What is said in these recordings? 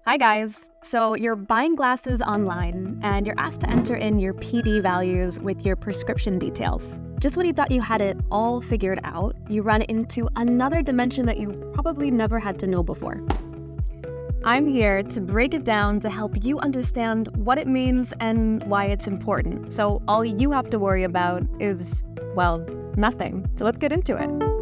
Hi guys! So you're buying glasses online and you're asked to enter in your PD values with your prescription details. Just when you thought you had it all figured out, you run into another dimension that you probably never had to know before. I'm here to break it down to help you understand what it means and why it's important. So all you have to worry about is, well, nothing. So let's get into it.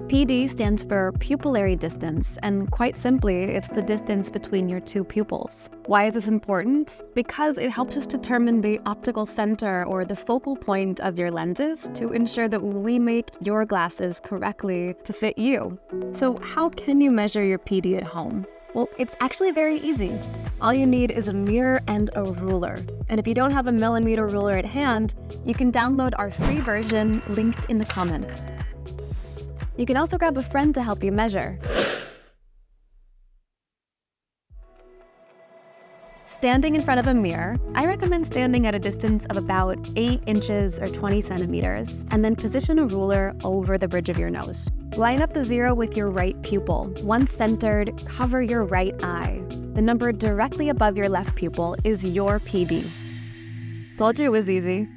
PD stands for pupillary distance, and quite simply, it's the distance between your two pupils. Why is this important? Because it helps us determine the optical center or the focal point of your lenses to ensure that we make your glasses correctly to fit you. So how can you measure your PD at home? Well, it's actually very easy. All you need is a mirror and a ruler. And if you don't have a millimeter ruler at hand, you can download our free version linked in the comments. You can also grab a friend to help you measure. Standing in front of a mirror, I recommend standing at a distance of about 8 inches or 20 centimeters, and then position a ruler over the bridge of your nose. Line up the 0 with your right pupil. Once centered, cover your right eye. The number directly above your left pupil is your PD. Told you it was easy.